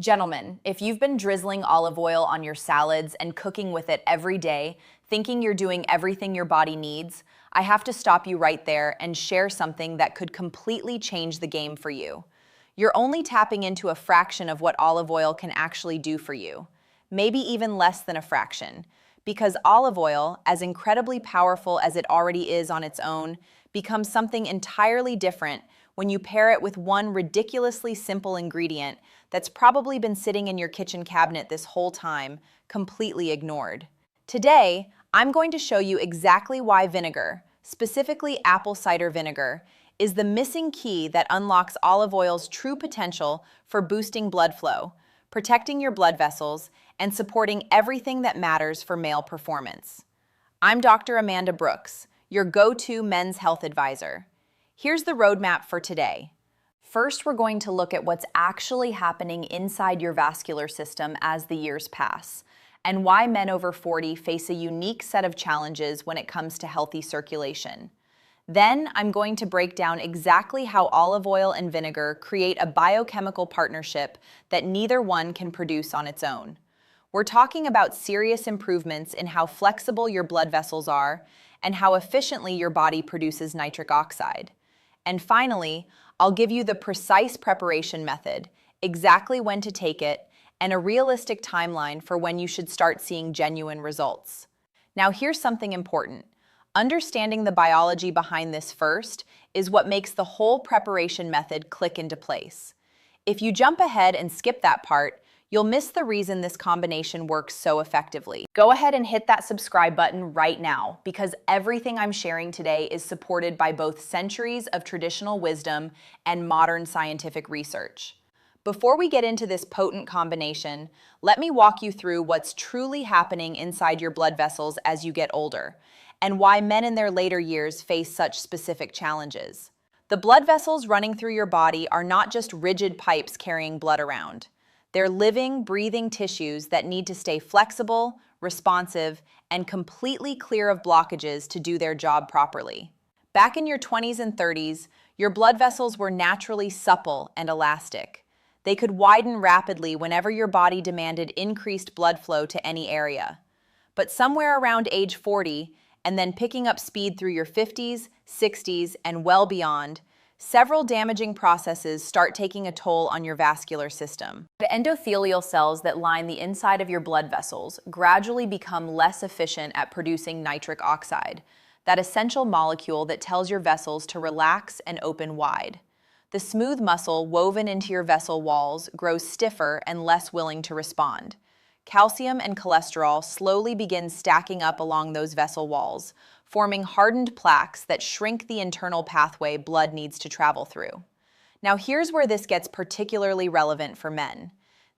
Gentlemen, if you've been drizzling olive oil on your salads and cooking with it every day, thinking you're doing everything your body needs, I have to stop you right there and share something that could completely change the game for you. You're only tapping into a fraction of what olive oil can actually do for you, maybe even less than a fraction, because olive oil, as incredibly powerful as it already is on its own, becomes something entirely different when you pair it with one ridiculously simple ingredient that's probably been sitting in your kitchen cabinet this whole time, completely ignored. Today, I'm going to show you exactly why vinegar, specifically apple cider vinegar, is the missing key that unlocks olive oil's true potential for boosting blood flow, protecting your blood vessels, and supporting everything that matters for male performance. I'm Dr. Amanda Brooks, your go-to men's health advisor. Here's the roadmap for today. First, we're going to look at what's actually happening inside your vascular system as the years pass, and why men over 40 face a unique set of challenges when it comes to healthy circulation. Then, I'm going to break down exactly how olive oil and vinegar create a biochemical partnership that neither one can produce on its own. We're talking about serious improvements in how flexible your blood vessels are and how efficiently your body produces nitric oxide. And finally, I'll give you the precise preparation method, exactly when to take it, and a realistic timeline for when you should start seeing genuine results. Now, here's something important. Understanding the biology behind this first is what makes the whole preparation method click into place. If you jump ahead and skip that part, you'll miss the reason this combination works so effectively. Go ahead and hit that subscribe button right now, because everything I'm sharing today is supported by both centuries of traditional wisdom and modern scientific research. Before we get into this potent combination, let me walk you through what's truly happening inside your blood vessels as you get older, and why men in their later years face such specific challenges. The blood vessels running through your body are not just rigid pipes carrying blood around. They're living, breathing tissues that need to stay flexible, responsive, and completely clear of blockages to do their job properly. Back in your 20s and 30s, your blood vessels were naturally supple and elastic. They could widen rapidly whenever your body demanded increased blood flow to any area. But somewhere around age 40, and then picking up speed through your 50s, 60s, and well beyond, several damaging processes start taking a toll on your vascular system. The endothelial cells that line the inside of your blood vessels gradually become less efficient at producing nitric oxide, that essential molecule that tells your vessels to relax and open wide. The smooth muscle woven into your vessel walls grows stiffer and less willing to respond. Calcium and cholesterol slowly begin stacking up along those vessel walls, forming hardened plaques that shrink the internal pathway blood needs to travel through. Now, here's where this gets particularly relevant for men.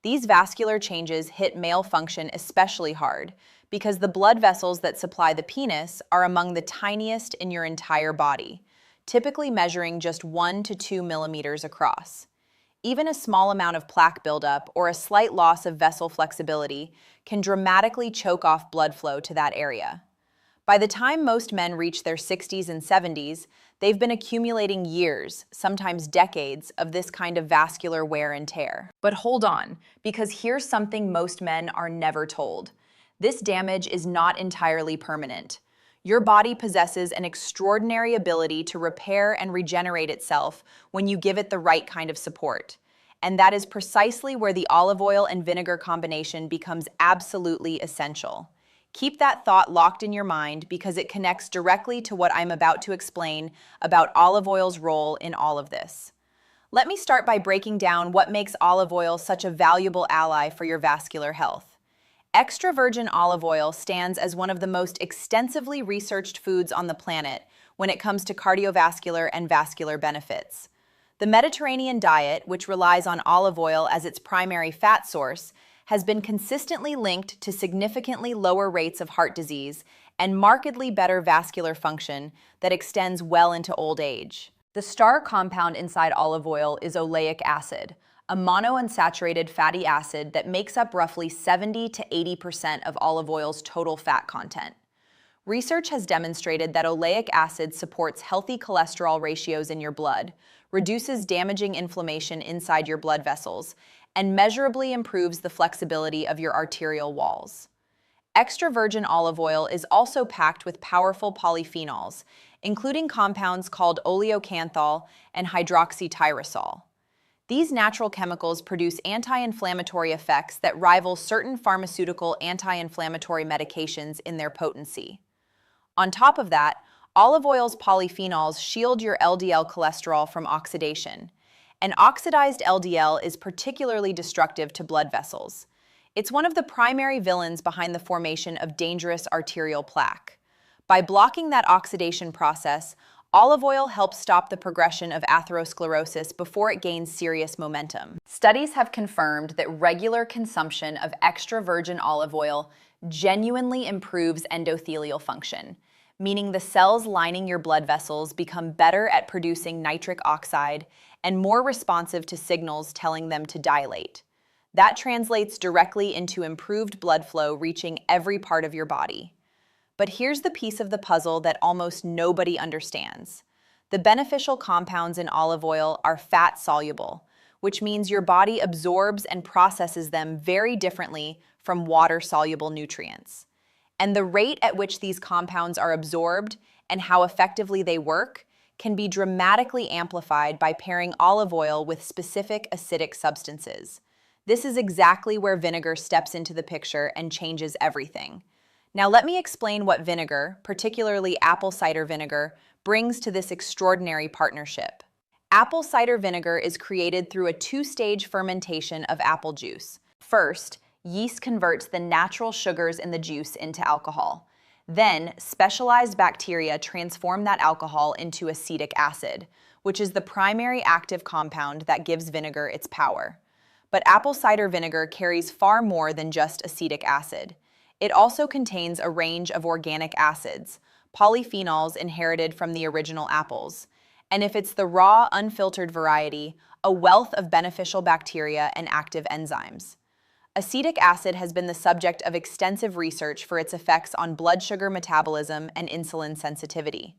These vascular changes hit male function especially hard because the blood vessels that supply the penis are among the tiniest in your entire body, typically measuring just 1 to 2 millimeters across. Even a small amount of plaque buildup or a slight loss of vessel flexibility can dramatically choke off blood flow to that area. By the time most men reach their 60s and 70s, they've been accumulating years, sometimes decades, of this kind of vascular wear and tear. But hold on, because here's something most men are never told. This damage is not entirely permanent. Your body possesses an extraordinary ability to repair and regenerate itself when you give it the right kind of support. And that is precisely where the olive oil and vinegar combination becomes absolutely essential. Keep that thought locked in your mind because it connects directly to what I'm about to explain about olive oil's role in all of this. Let me start by breaking down what makes olive oil such a valuable ally for your vascular health. Extra virgin olive oil stands as one of the most extensively researched foods on the planet when it comes to cardiovascular and vascular benefits. The Mediterranean diet, which relies on olive oil as its primary fat source, has been consistently linked to significantly lower rates of heart disease and markedly better vascular function that extends well into old age. The star compound inside olive oil is oleic acid, a monounsaturated fatty acid that makes up roughly 70 to 80% of olive oil's total fat content. Research has demonstrated that oleic acid supports healthy cholesterol ratios in your blood, reduces damaging inflammation inside your blood vessels, and measurably improves the flexibility of your arterial walls. Extra virgin olive oil is also packed with powerful polyphenols, including compounds called oleocanthal and hydroxytyrosol. These natural chemicals produce anti-inflammatory effects that rival certain pharmaceutical anti-inflammatory medications in their potency. On top of that, olive oil's polyphenols shield your LDL cholesterol from oxidation, and oxidized LDL is particularly destructive to blood vessels. It's one of the primary villains behind the formation of dangerous arterial plaque. By blocking that oxidation process, olive oil helps stop the progression of atherosclerosis before it gains serious momentum. Studies have confirmed that regular consumption of extra virgin olive oil genuinely improves endothelial function, meaning the cells lining your blood vessels become better at producing nitric oxide and more responsive to signals telling them to dilate. That translates directly into improved blood flow reaching every part of your body. But here's the piece of the puzzle that almost nobody understands. The beneficial compounds in olive oil are fat-soluble, which means your body absorbs and processes them very differently from water-soluble nutrients. And the rate at which these compounds are absorbed and how effectively they work can be dramatically amplified by pairing olive oil with specific acidic substances. This is exactly where vinegar steps into the picture and changes everything. Now let me explain what vinegar, particularly apple cider vinegar, brings to this extraordinary partnership. Apple cider vinegar is created through a two-stage fermentation of apple juice. First, yeast converts the natural sugars in the juice into alcohol. Then, specialized bacteria transform that alcohol into acetic acid, which is the primary active compound that gives vinegar its power. But apple cider vinegar carries far more than just acetic acid. It also contains a range of organic acids, polyphenols inherited from the original apples, and if it's the raw, unfiltered variety, a wealth of beneficial bacteria and active enzymes. Acetic acid has been the subject of extensive research for its effects on blood sugar metabolism and insulin sensitivity.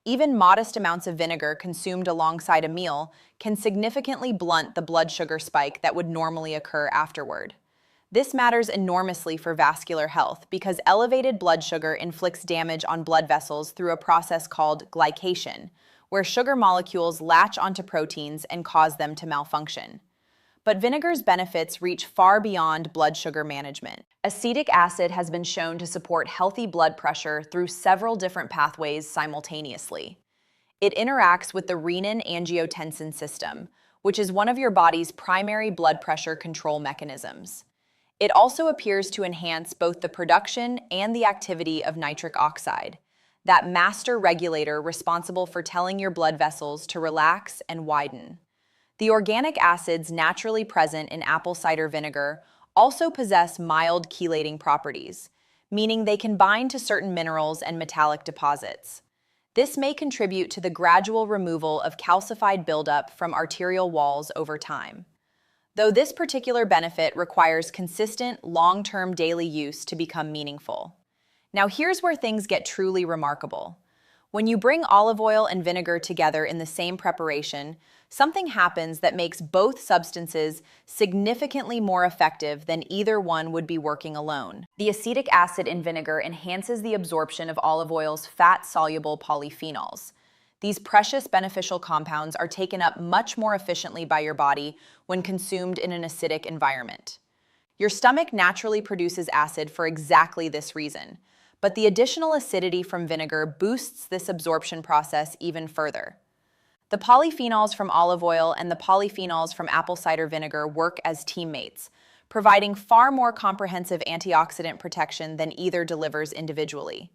Even modest amounts of vinegar consumed alongside a meal can significantly blunt the blood sugar spike that would normally occur afterward. This matters enormously for vascular health because elevated blood sugar inflicts damage on blood vessels through a process called glycation, where sugar molecules latch onto proteins and cause them to malfunction. But vinegar's benefits reach far beyond blood sugar management. Acetic acid has been shown to support healthy blood pressure through several different pathways simultaneously. It interacts with the renin-angiotensin system, which is one of your body's primary blood pressure control mechanisms. It also appears to enhance both the production and the activity of nitric oxide, that master regulator responsible for telling your blood vessels to relax and widen. The organic acids naturally present in apple cider vinegar also possess mild chelating properties, meaning they can bind to certain minerals and metallic deposits. This may contribute to the gradual removal of calcified buildup from arterial walls over time. Though this particular benefit requires consistent, long-term daily use to become meaningful. Now here's where things get truly remarkable. When you bring olive oil and vinegar together in the same preparation, something happens that makes both substances significantly more effective than either one would be working alone. The acetic acid in vinegar enhances the absorption of olive oil's fat-soluble polyphenols. These precious beneficial compounds are taken up much more efficiently by your body when consumed in an acidic environment. Your stomach naturally produces acid for exactly this reason, but the additional acidity from vinegar boosts this absorption process even further. The polyphenols from olive oil and the polyphenols from apple cider vinegar work as teammates, providing far more comprehensive antioxidant protection than either delivers individually.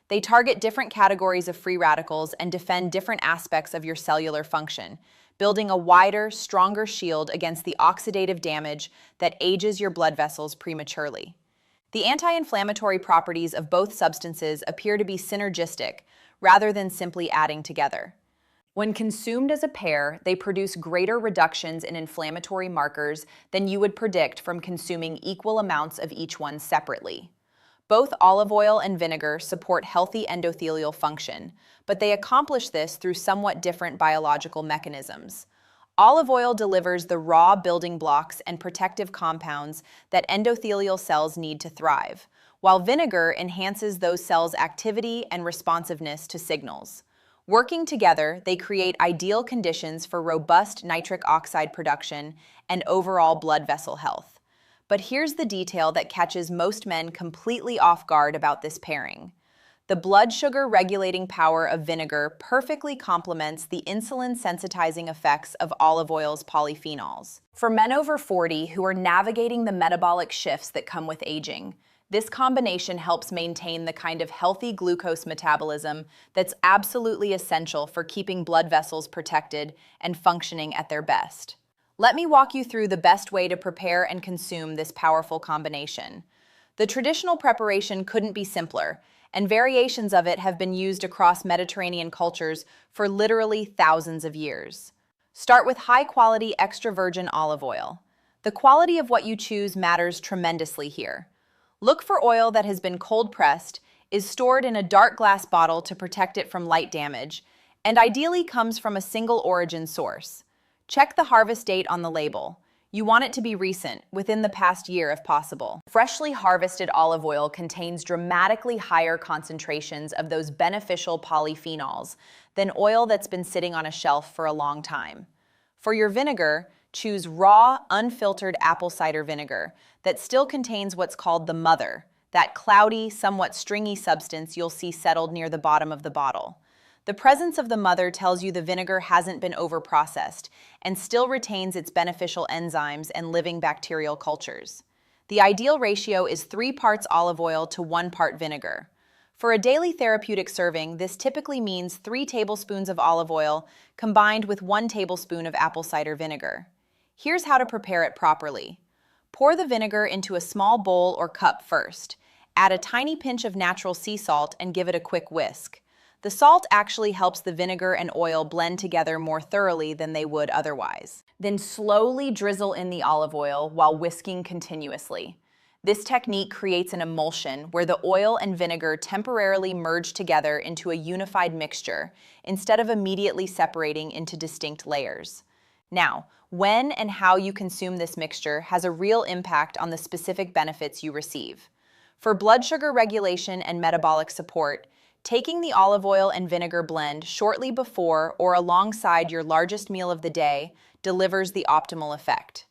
They target different categories of free radicals and defend different aspects of your cellular function, building a wider, stronger shield against the oxidative damage that ages your blood vessels prematurely. The anti-inflammatory properties of both substances appear to be synergistic rather than simply adding together. When consumed as a pair, they produce greater reductions in inflammatory markers than you would predict from consuming equal amounts of each one separately. Both olive oil and vinegar support healthy endothelial function, but they accomplish this through somewhat different biological mechanisms. Olive oil delivers the raw building blocks and protective compounds that endothelial cells need to thrive, while vinegar enhances those cells' activity and responsiveness to signals. Working together, they create ideal conditions for robust nitric oxide production and overall blood vessel health. But here's the detail that catches most men completely off guard about this pairing. The blood sugar regulating power of vinegar perfectly complements the insulin sensitizing effects of olive oil's polyphenols. For men over 40 who are navigating the metabolic shifts that come with aging, this combination helps maintain the kind of healthy glucose metabolism that's absolutely essential for keeping blood vessels protected and functioning at their best. Let me walk you through the best way to prepare and consume this powerful combination. The traditional preparation couldn't be simpler, and variations of it have been used across Mediterranean cultures for literally thousands of years. Start with high-quality extra virgin olive oil. The quality of what you choose matters tremendously here. Look for oil that has been cold-pressed, is stored in a dark glass bottle to protect it from light damage, and ideally comes from a single origin source. Check the harvest date on the label. You want it to be recent, within the past year if possible. Freshly harvested olive oil contains dramatically higher concentrations of those beneficial polyphenols than oil that's been sitting on a shelf for a long time. For your vinegar, choose raw, unfiltered apple cider vinegar that still contains what's called the mother, that cloudy, somewhat stringy substance you'll see settled near the bottom of the bottle. The presence of the mother tells you the vinegar hasn't been overprocessed and still retains its beneficial enzymes and living bacterial cultures. The ideal ratio is 3 parts olive oil to 1 part vinegar. For a daily therapeutic serving, this typically means 3 tablespoons of olive oil combined with 1 tablespoon of apple cider vinegar. Here's how to prepare it properly. Pour the vinegar into a small bowl or cup first. Add a tiny pinch of natural sea salt and give it a quick whisk. The salt actually helps the vinegar and oil blend together more thoroughly than they would otherwise. Then slowly drizzle in the olive oil while whisking continuously. This technique creates an emulsion where the oil and vinegar temporarily merge together into a unified mixture instead of immediately separating into distinct layers. Now, when and how you consume this mixture has a real impact on the specific benefits you receive. For blood sugar regulation and metabolic support, taking the olive oil and vinegar blend shortly before or alongside your largest meal of the day delivers the optimal effect.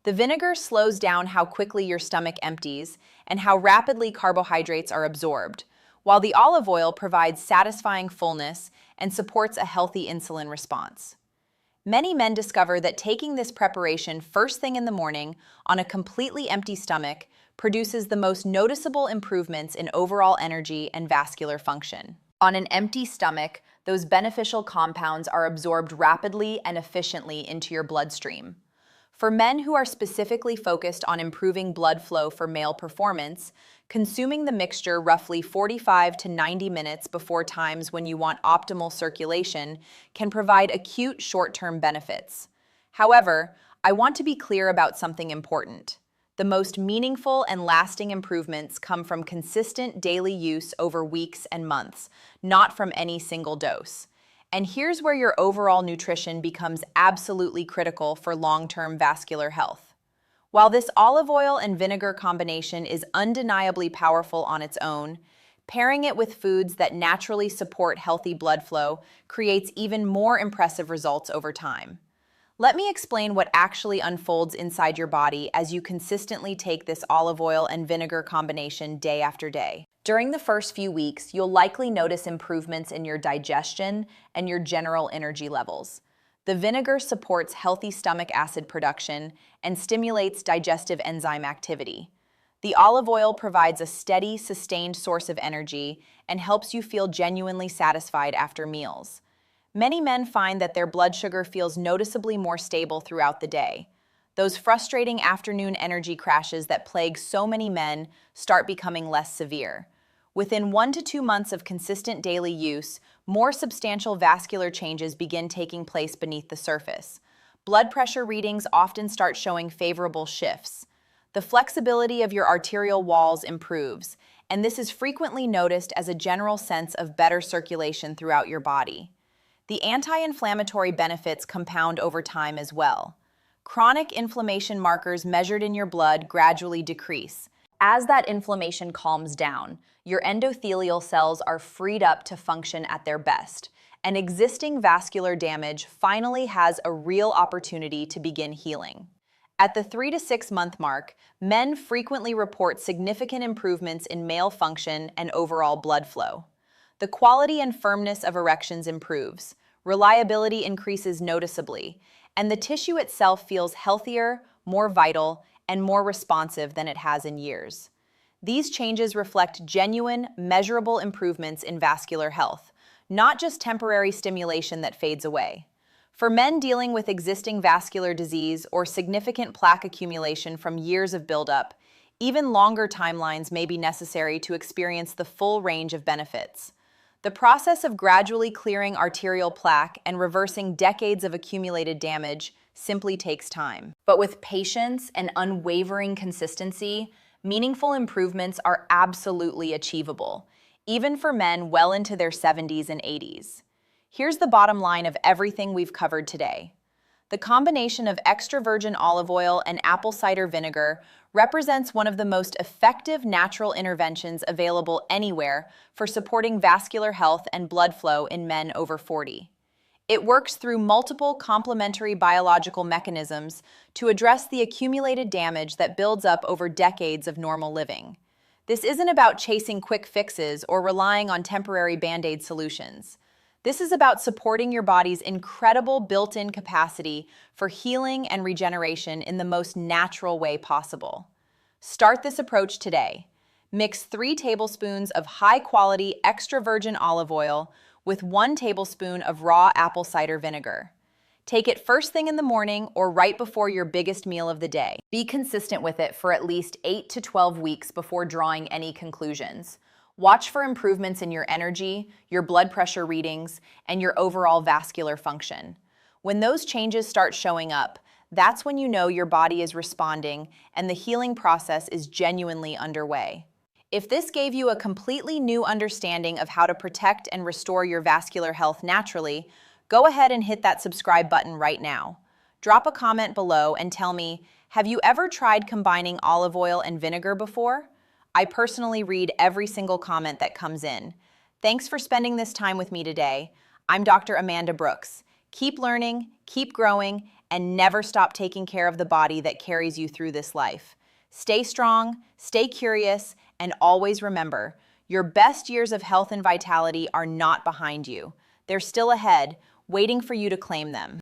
The vinegar slows down how quickly your stomach empties and how rapidly carbohydrates are absorbed, while the olive oil provides satisfying fullness and supports a healthy insulin response. Many men discover that taking this preparation first thing in the morning on a completely empty stomach produces the most noticeable improvements in overall energy and vascular function. On an empty stomach, those beneficial compounds are absorbed rapidly and efficiently into your bloodstream. For men who are specifically focused on improving blood flow for male performance, consuming the mixture roughly 45 to 90 minutes before times when you want optimal circulation can provide acute short-term benefits. However, I want to be clear about something important. The most meaningful and lasting improvements come from consistent daily use over weeks and months, not from any single dose. And here's where your overall nutrition becomes absolutely critical for long-term vascular health. While this olive oil and vinegar combination is undeniably powerful on its own, pairing it with foods that naturally support healthy blood flow creates even more impressive results over time. Let me explain what actually unfolds inside your body as you consistently take this olive oil and vinegar combination day after day. During the first few weeks, you'll likely notice improvements in your digestion and your general energy levels. The vinegar supports healthy stomach acid production and stimulates digestive enzyme activity. The olive oil provides a steady, sustained source of energy and helps you feel genuinely satisfied after meals. Many men find that their blood sugar feels noticeably more stable throughout the day. Those frustrating afternoon energy crashes that plague so many men start becoming less severe. Within 1 to 2 months of consistent daily use, more substantial vascular changes begin taking place beneath the surface. Blood pressure readings often start showing favorable shifts. The flexibility of your arterial walls improves, and this is frequently noticed as a general sense of better circulation throughout your body. The anti-inflammatory benefits compound over time as well. Chronic inflammation markers measured in your blood gradually decrease. As that inflammation calms down, your endothelial cells are freed up to function at their best, and existing vascular damage finally has a real opportunity to begin healing. At the 3 to 6 month mark, men frequently report significant improvements in male function and overall blood flow. The quality and firmness of erections improves, reliability increases noticeably, and the tissue itself feels healthier, more vital, and more responsive than it has in years. These changes reflect genuine, measurable improvements in vascular health, not just temporary stimulation that fades away. For men dealing with existing vascular disease or significant plaque accumulation from years of buildup, even longer timelines may be necessary to experience the full range of benefits. The process of gradually clearing arterial plaque and reversing decades of accumulated damage simply takes time. But with patience and unwavering consistency, meaningful improvements are absolutely achievable, even for men well into their 70s and 80s. Here's the bottom line of everything we've covered today. The combination of extra virgin olive oil and apple cider vinegar represents one of the most effective natural interventions available anywhere for supporting vascular health and blood flow in men over 40. It works through multiple complementary biological mechanisms to address the accumulated damage that builds up over decades of normal living. This isn't about chasing quick fixes or relying on temporary Band-Aid solutions. This is about supporting your body's incredible built-in capacity for healing and regeneration in the most natural way possible. Start this approach today. Mix 3 tablespoons of high-quality extra virgin olive oil with 1 tablespoon of raw apple cider vinegar. Take it first thing in the morning or right before your biggest meal of the day. Be consistent with it for at least 8 to 12 weeks before drawing any conclusions. Watch for improvements in your energy, your blood pressure readings, and your overall vascular function. When those changes start showing up, that's when you know your body is responding and the healing process is genuinely underway. If this gave you a completely new understanding of how to protect and restore your vascular health naturally, go ahead and hit that subscribe button right now. Drop a comment below and tell me, have you ever tried combining olive oil and vinegar before? I personally read every single comment that comes in. Thanks for spending this time with me today. I'm Dr. Amanda Brooks. Keep learning, keep growing, and never stop taking care of the body that carries you through this life. Stay strong, stay curious, and always remember, your best years of health and vitality are not behind you. They're still ahead, waiting for you to claim them.